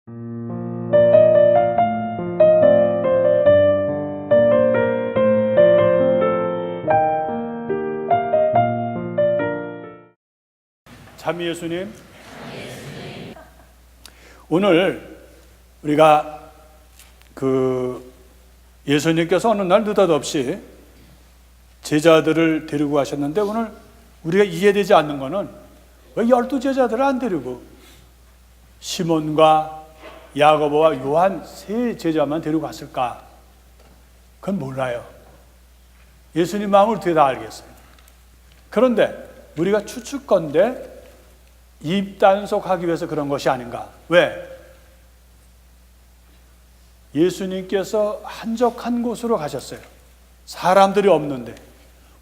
참 예수님, 오늘 우리가 예수님께서 어느 날 느닷없이 제자들을 데리고 가셨는데, 오늘 우리가 이해되지 않는 것은 왜 12제자들을 안 데리고 시몬과 야고보와 요한 세 제자만 데리고 갔을까? 그건 몰라요. 예수님 마음을 어떻게 다 알겠어요. 그런데 우리가 추측건데 입단속하기 위해서 그런 것이 아닌가? 왜? 예수님께서 한적한 곳으로 가셨어요. 사람들이 없는데.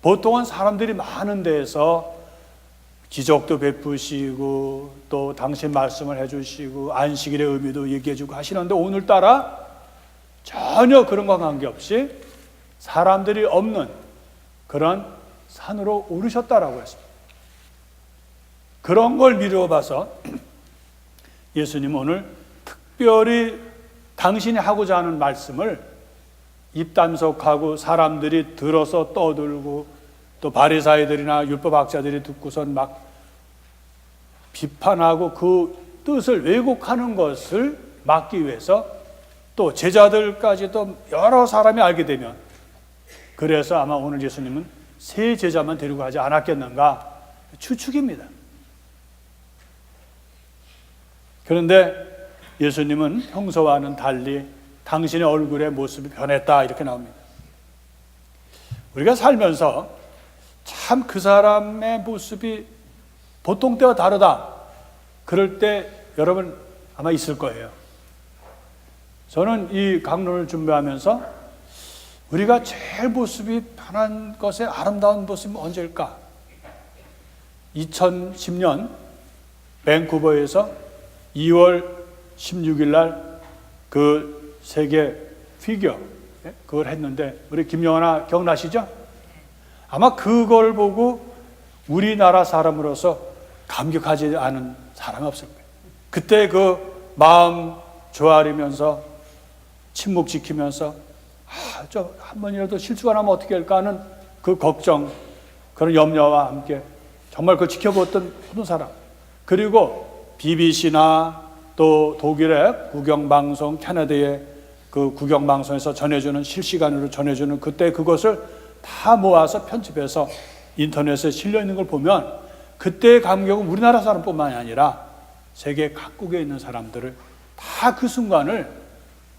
보통은 사람들이 많은 데에서 기적도 베푸시고 또 당신 말씀을 해주시고 안식일의 의미도 얘기해주고 하시는데, 오늘따라 전혀 그런 거 관계없이 사람들이 없는 그런 산으로 오르셨다라고 했습니다. 그런 걸 미루어봐서 예수님은 오늘 특별히 당신이 하고자 하는 말씀을 입단속하고 사람들이 들어서 떠들고 또 바리사이들이나 율법학자들이 듣고선 막 비판하고 그 뜻을 왜곡하는 것을 막기 위해서 또 제자들까지도 여러 사람이 알게 되면, 그래서 아마 오늘 예수님은 세 제자만 데리고 가지 않았겠는가 추측입니다. 그런데 예수님은 평소와는 달리 당신의 얼굴의 모습이 변했다, 이렇게 나옵니다. 우리가 살면서 참 그 사람의 모습이 보통 때와 다르다, 그럴 때 여러분 아마 있을 거예요. 저는 이 강론을 준비하면서 우리가 제일 모습이 변한 것의 아름다운 모습이 언제일까? 2010년 밴쿠버에서 2월 16일 날 그 세계 피겨 그걸 했는데, 우리 김영하나 기억나시죠? 아마 그걸 보고 우리나라 사람으로서 감격하지 않은 사람이 없을 거예요. 그때 그 마음 조아리면서 침묵 지키면서 저 한 번이라도 실수가 나면 어떻게 할까 하는 그 걱정, 그런 염려와 함께 정말 그 지켜보았던 모든 사람, 그리고 BBC나 또 독일의 국영방송, 캐나다의 그 국영방송에서 전해주는, 실시간으로 전해주는 그때 그것을 다 모아서 편집해서 인터넷에 실려 있는 걸 보면, 그때의 감격은 우리나라 사람뿐만이 아니라 세계 각국에 있는 사람들을 다 그 순간을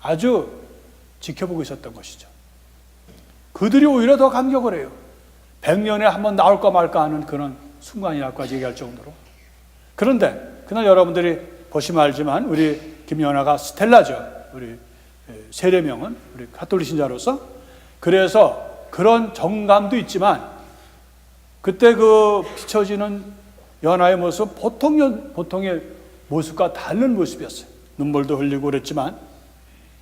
아주 지켜보고 있었던 것이죠. 그들이 오히려 더 감격을 해요. 100년에 한 번 나올까 말까 하는 그런 순간이라고까지 얘기할 정도로. 그런데 그날 여러분들이 보시면 알지만 우리 김연아가 스텔라죠. 우리 세례명은 우리 가톨릭 신자로서. 그래서 그런 정감도 있지만 그때 그 비춰지는 연하의 모습, 보통의 모습과 다른 모습이었어요. 눈물도 흘리고 그랬지만,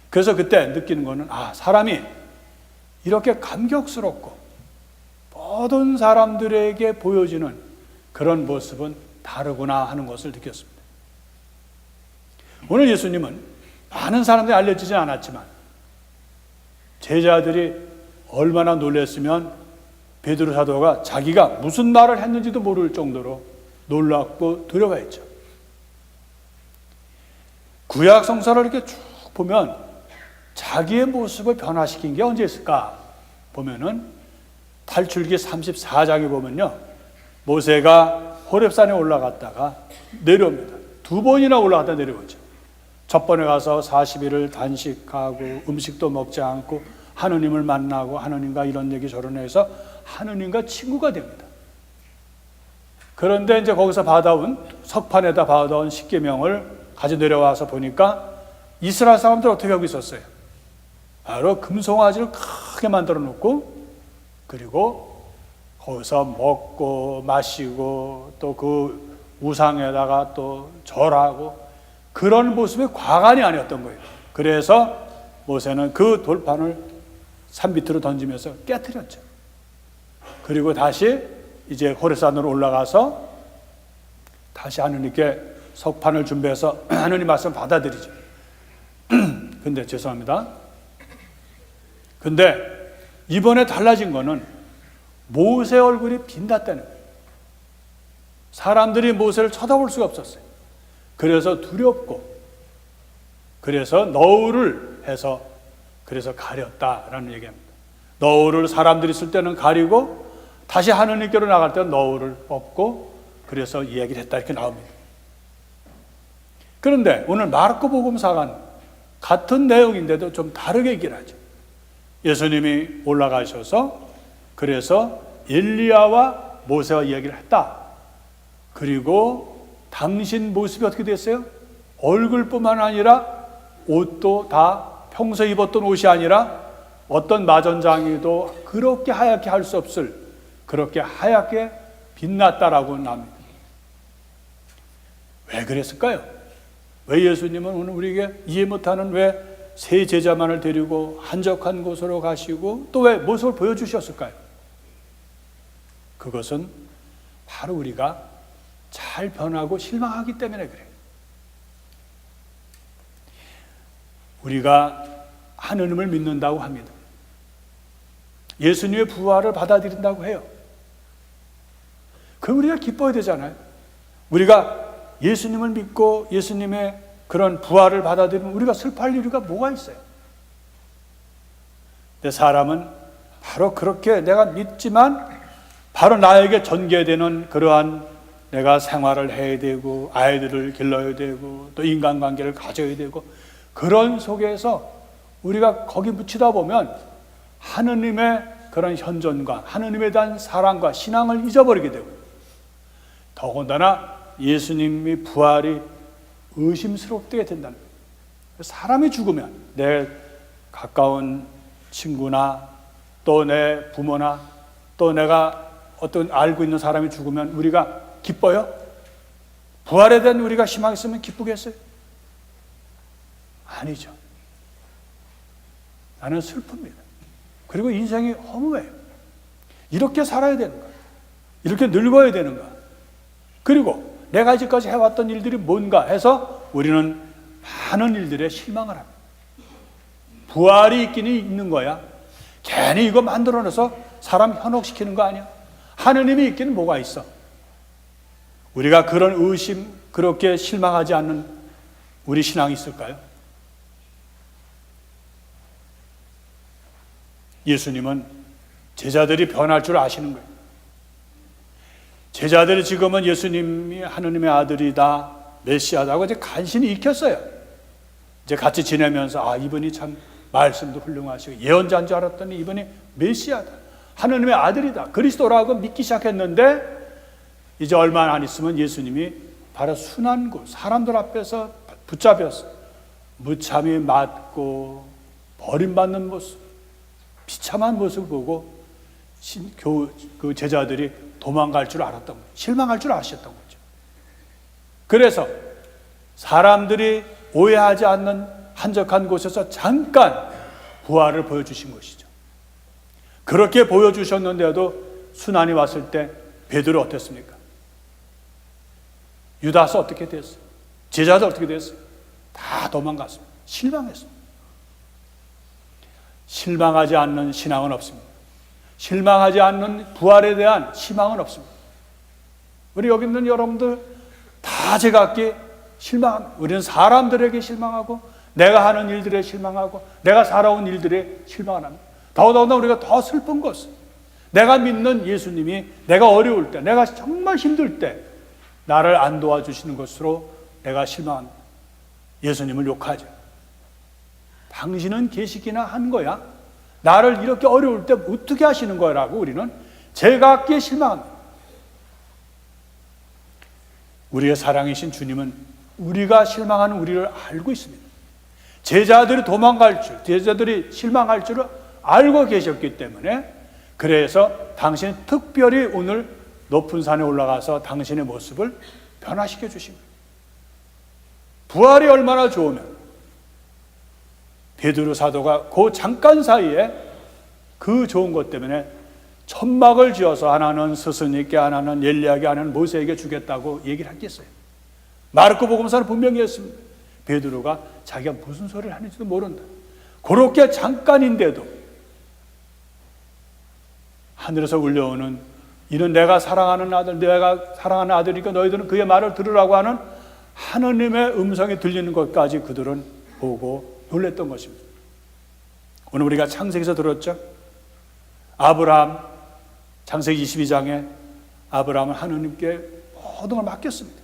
그래서 그때 느끼는 거는, 사람이 이렇게 감격스럽고 모든 사람들에게 보여지는 그런 모습은 다르구나 하는 것을 느꼈습니다. 오늘 예수님은 많은 사람들이 알려지지 않았지만 제자들이 얼마나 놀랐으면 베드로 사도가 자기가 무슨 말을 했는지도 모를 정도로 놀랍고 두려워했죠. 구약 성서를 이렇게 쭉 보면 자기의 모습을 변화시킨 게 언제 있을까 보면은 탈출기 34장에 보면요, 모세가 호렙산에 올라갔다가 내려옵니다. 2번이나 올라갔다 내려오죠. 첫 번에 가서 40일을 단식하고 음식도 먹지 않고 하느님을 만나고 하느님과 이런 얘기 저런 해서 하느님과 친구가 됩니다. 그런데 이제 거기서 석판에다 받아온 십계명을 가져 내려와서 보니까 이스라엘 사람들 어떻게 하고 있었어요? 바로 금송아지를 크게 만들어 놓고, 그리고 거기서 먹고 마시고 또 그 우상에다가 또 절하고, 그런 모습이 과간이 아니었던 거예요. 그래서 모세는 그 돌판을 산 밑으로 던지면서 깨트렸죠. 그리고 다시 이제 호렙산으로 올라가서 다시 하느님께 석판을 준비해서 하느님 말씀 받아들이죠. 근데 죄송합니다. 근데 이번에 달라진 거는 모세 얼굴이 빛났다는 거예요. 사람들이 모세를 쳐다볼 수가 없었어요. 그래서 두렵고, 그래서 너울을 해서 그래서 가렸다라는 얘기합니다. 너울을 사람들이 쓸 때는 가리고 다시 하느님께로 나갈 때는 너울을 뽑고 그래서 이야기를 했다 이렇게 나옵니다. 그런데 오늘 마르코 복음사관 같은 내용인데도 좀 다르게 얘기를 하죠. 예수님이 올라가셔서 그래서 엘리야와 모세와 이야기를 했다. 그리고 당신 모습이 어떻게 됐어요? 얼굴뿐만 아니라 옷도 다 평소 입었던 옷이 아니라 어떤 마전장이도 그렇게 하얗게 할 수 없을 그렇게 하얗게 빛났다라고 나옵니다. 왜 그랬을까요? 왜 예수님은 오늘 우리에게 이해 못하는 왜 세 제자만을 데리고 한적한 곳으로 가시고 또 왜 모습을 보여주셨을까요? 그것은 바로 우리가 잘 변하고 실망하기 때문에 그래요. 우리가 하느님을 믿는다고 합니다. 예수님의 부활을 받아들인다고 해요. 그럼 우리가 기뻐야 되잖아요. 우리가 예수님을 믿고 예수님의 그런 부활을 받아들이면 우리가 슬퍼할 이유가 뭐가 있어요? 근데 사람은 바로 그렇게 내가 믿지만 바로 나에게 전개되는 그러한 내가 생활을 해야 되고 아이들을 길러야 되고 또 인간관계를 가져야 되고 그런 속에서 우리가 거기 묻히다 보면 하느님의 그런 현존과 하느님에 대한 사랑과 신앙을 잊어버리게 되고 더군다나 예수님이 부활이 의심스럽게 된다는 거예요. 사람이 죽으면 내 가까운 친구나 또 내 부모나 또 내가 어떤 알고 있는 사람이 죽으면 우리가 기뻐요? 부활에 대한 우리가 희망했으면 기쁘겠어요? 아니죠. 나는 슬픕니다. 그리고 인생이 허무해요. 이렇게 살아야 되는가? 이렇게 늙어야 되는가? 그리고 내가 이제까지 해왔던 일들이 뭔가 해서 우리는 많은 일들에 실망을 합니다. 부활이 있기는 있는 거야. 괜히 이거 만들어내서 사람 현혹시키는 거 아니야? 하느님이 있기는 뭐가 있어? 우리가 그런 의심, 그렇게 실망하지 않는 우리 신앙이 있을까요? 예수님은 제자들이 변할 줄 아시는 거예요. 제자들이 지금은 예수님이 하느님의 아들이다, 메시아다고 이제 간신히 익혔어요. 이제 같이 지내면서 이분이 참 말씀도 훌륭하시고 예언자인 줄 알았더니 이분이 메시아다, 하느님의 아들이다, 그리스도라고 믿기 시작했는데 이제 얼마 안 있으면 예수님이 바로 순환구 사람들 앞에서 붙잡혀서 무참히 맞고 버림받는 모습, 비참한 모습을 보고 그 제자들이 도망갈 줄 알았던 거예요. 실망할 줄 아셨던 거죠. 그래서 사람들이 오해하지 않는 한적한 곳에서 잠깐 부활을 보여주신 것이죠. 그렇게 보여주셨는데도 순환이 왔을 때 베드로 어땠습니까? 유다서 어떻게 됐어요? 제자들 어떻게 됐어요? 다 도망갔습니다. 실망했습니다. 실망하지 않는 신앙은 없습니다. 실망하지 않는 부활에 대한 희망은 없습니다. 우리 여기 있는 여러분들 다 제각기 실망합니다. 우리는 사람들에게 실망하고 내가 하는 일들에 실망하고 내가 살아온 일들에 실망을 합니다. 더더군다나 우리가 더 슬픈 것은 내가 믿는 예수님이 내가 어려울 때, 내가 정말 힘들 때 나를 안 도와주시는 것으로 내가 실망합니다. 예수님을 욕하죠. 당신은 계시기나 한 거야? 나를 이렇게 어려울 때 어떻게 하시는 거라고 우리는 제각기에 실망합니다. 우리의 사랑이신 주님은 우리가 실망하는 우리를 알고 있습니다. 제자들이 도망갈 줄, 제자들이 실망할 줄을 알고 계셨기 때문에 그래서 당신이 특별히 오늘 높은 산에 올라가서 당신의 모습을 변화시켜 주신 거예요. 부활이 얼마나 좋으면 베드로 사도가 그 잠깐 사이에 그 좋은 것 때문에 천막을 지어서 하나는 스승님께, 하나는 엘리야에게, 하나는 모세에게 주겠다고 얘기를 했겠어요. 마르코 복음서는 분명히 했습니다. 베드로가 자기가 무슨 소리를 하는지도 모른다. 그렇게 잠깐인데도 하늘에서 울려오는 이는 내가 사랑하는 아들, 내가 사랑하는 아들이니까 너희들은 그의 말을 들으라고 하는 하느님의 음성이 들리는 것까지 그들은 보고 놀랬던 것입니다. 오늘 우리가 창세기에서 들었죠. 아브라함, 창세기 22장에 아브라함은 하느님께 모든 걸 맡겼습니다.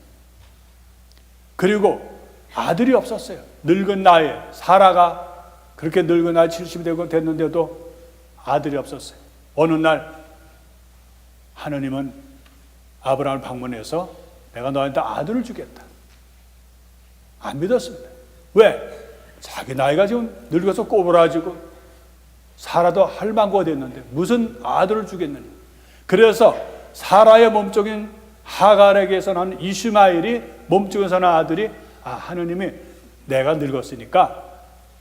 그리고 아들이 없었어요. 늙은 나이에, 사라가 그렇게 늙은 나이 70이 되고 됐는데도 아들이 없었어요. 어느 날 하느님은 아브라함을 방문해서 내가 너한테 아들을 주겠다. 안 믿었습니다. 왜? 자기 나이가 지금 늙어서 꼬부라지고 사라도 할망구가 됐는데 무슨 아들을 주겠느냐. 그래서 사라의 몸쪽인 하갈에게서 난 이슈마엘이 몸쪽에서 난 아들이 하느님이 내가 늙었으니까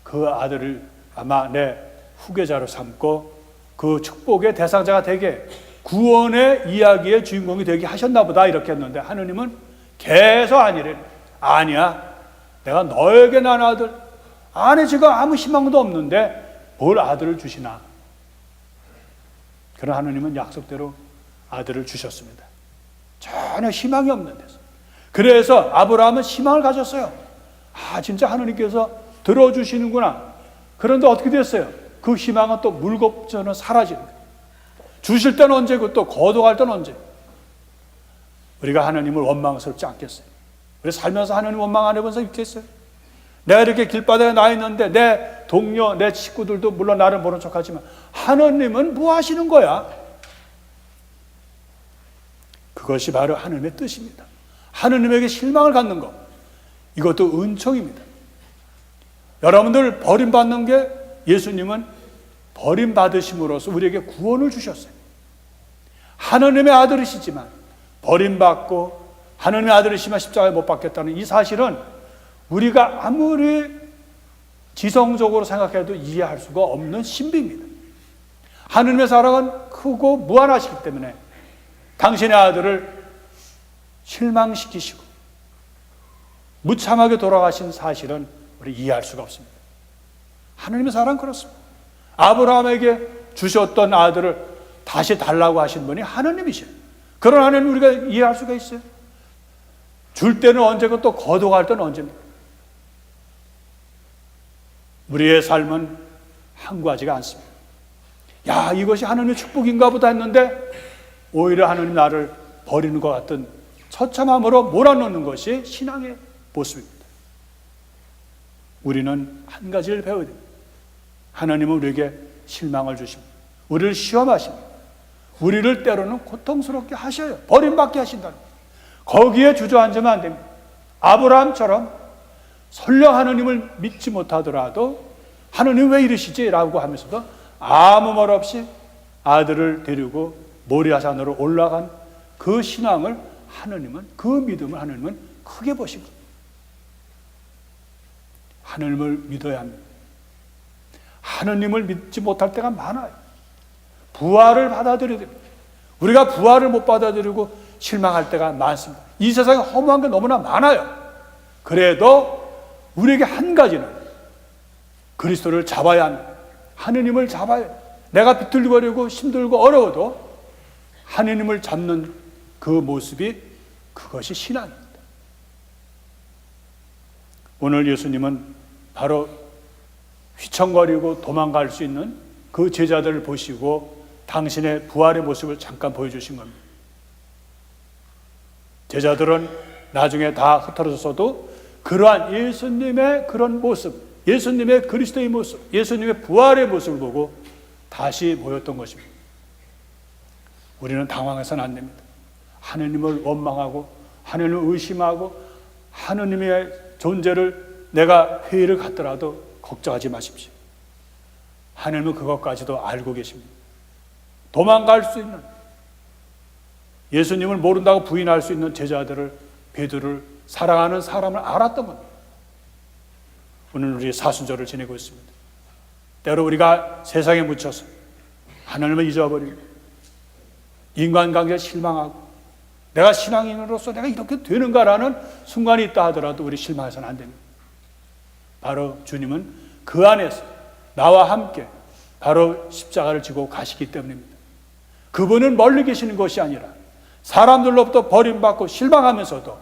그 아들을 아마 내 후계자로 삼고 그 축복의 대상자가 되게 구원의 이야기의 주인공이 되게 하셨나 보다 이렇게 했는데 하느님은 계속 아니래. 아니야. 내가 너에게 난 아들. 아니 지금 아무 희망도 없는데 뭘 아들을 주시나. 그러나 하느님은 약속대로 아들을 주셨습니다. 전혀 희망이 없는 데서. 그래서 아브라함은 희망을 가졌어요. 진짜 하느님께서 들어주시는구나. 그런데 어떻게 됐어요? 그 희망은 또 물겁전은 사라지는 거예요. 주실 때는 언제고 또 거둬갈 때는 언제. 우리가 하나님을 원망스럽지 않겠어요? 우리 살면서 하나님 원망 안 해본 사람 있겠어요? 내가 이렇게 길바닥에 나 있는데 내 동료, 내 친구들도 물론 나를 모른 척하지만 하나님은 뭐 하시는 거야? 그것이 바로 하나님의 뜻입니다. 하나님에게 실망을 갖는 것, 이것도 은총입니다. 여러분들 버림받는 게 예수님은 버림받으심으로써 우리에게 구원을 주셨어요. 하나님의 아들이시지만 버림받고 하나님의 아들이시면 십자가에 못 박혔다는 이 사실은 우리가 아무리 지성적으로 생각해도 이해할 수가 없는 신비입니다. 하나님의 사랑은 크고 무한하시기 때문에 당신의 아들을 실망시키시고 무참하게 돌아가신 사실은 우리 이해할 수가 없습니다. 하나님의 사랑은 그렇습니다. 아브라함에게 주셨던 아들을 다시 달라고 하신 분이 하나님이셔요. 그런 하나님 우리가 이해할 수가 있어요? 줄 때는 언제고 또 거둬갈 때는 언제입니까? 우리의 삶은 한가지가 않습니다. 야, 이것이 하나님의 축복인가 보다 했는데 오히려 하나님 나를 버리는 것 같은 처참함으로 몰아넣는 것이 신앙의 모습입니다. 우리는 한 가지를 배워야 됩니다. 하나님은 우리에게 실망을 주십니다. 우리를 시험하십니다. 우리를 때로는 고통스럽게 하셔요. 버림받게 하신다는 거예요. 거기에 주저앉으면 안 됩니다. 아브라함처럼 설령 하나님을 믿지 못하더라도 하나님 왜 이러시지? 라고 하면서도 아무 말 없이 아들을 데리고 모리아산으로 올라간 그 신앙을 하나님은, 그 믿음을 하나님은 크게 보신 겁니다. 하나님을 믿어야 합니다. 하나님을 믿지 못할 때가 많아요. 부활을 받아들여야 됩니다. 우리가 부활을 못 받아들이고 실망할 때가 많습니다. 이 세상에 허무한 게 너무나 많아요. 그래도 우리에게 한 가지는 그리스도를 잡아야 합니다. 하느님을 잡아야 합니다. 내가 비틀거리고 힘들고 어려워도 하느님을 잡는 그 모습이 그것이 신앙입니다. 오늘 예수님은 바로 휘청거리고 도망갈 수 있는 그 제자들을 보시고 당신의 부활의 모습을 잠깐 보여주신 겁니다. 제자들은 나중에 다 흩어졌어도 그러한 예수님의 그런 모습, 예수님의 그리스도의 모습, 예수님의 부활의 모습을 보고 다시 모였던 것입니다. 우리는 당황해서는 안 됩니다. 하느님을 원망하고 하느님을 의심하고 하느님의 존재를 내가 회의를 갖더라도 걱정하지 마십시오. 하느님은 그것까지도 알고 계십니다. 도망갈 수 있는, 예수님을 모른다고 부인할 수 있는 제자들을, 베드로를 사랑하는 사람을 알았던 겁니다. 오늘 우리 사순절을 지내고 있습니다. 때로 우리가 세상에 묻혀서 하나님을 잊어버리고 인간관계에 실망하고 내가 신앙인으로서 내가 이렇게 되는가라는 순간이 있다 하더라도 우리 실망해서는 안 됩니다. 바로 주님은 그 안에서 나와 함께 바로 십자가를 지고 가시기 때문입니다. 그분은 멀리 계시는 것이 아니라 사람들로부터 버림받고 실망하면서도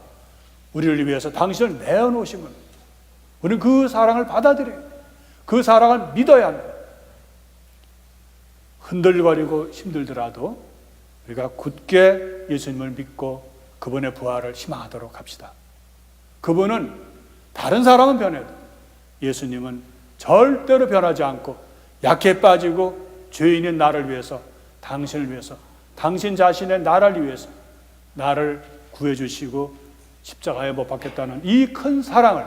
우리를 위해서 당신을 내어놓으심을, 우리는 그 사랑을 받아들여야 돼요. 그 사랑을 믿어야 합니다. 흔들거리고 힘들더라도 우리가 굳게 예수님을 믿고 그분의 부활을 희망하도록 합시다. 그분은 다른 사람은 변해도 예수님은 절대로 변하지 않고 약해 빠지고 죄인인 나를 위해서, 당신을 위해서, 당신 자신의 나라를 위해서 나를 구해주시고 십자가에 못 박혔다는 이 큰 사랑을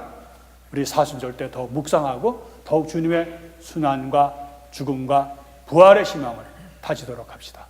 우리 사순절 때 더욱 묵상하고 더욱 주님의 순환과 죽음과 부활의 희망을 다지도록 합시다.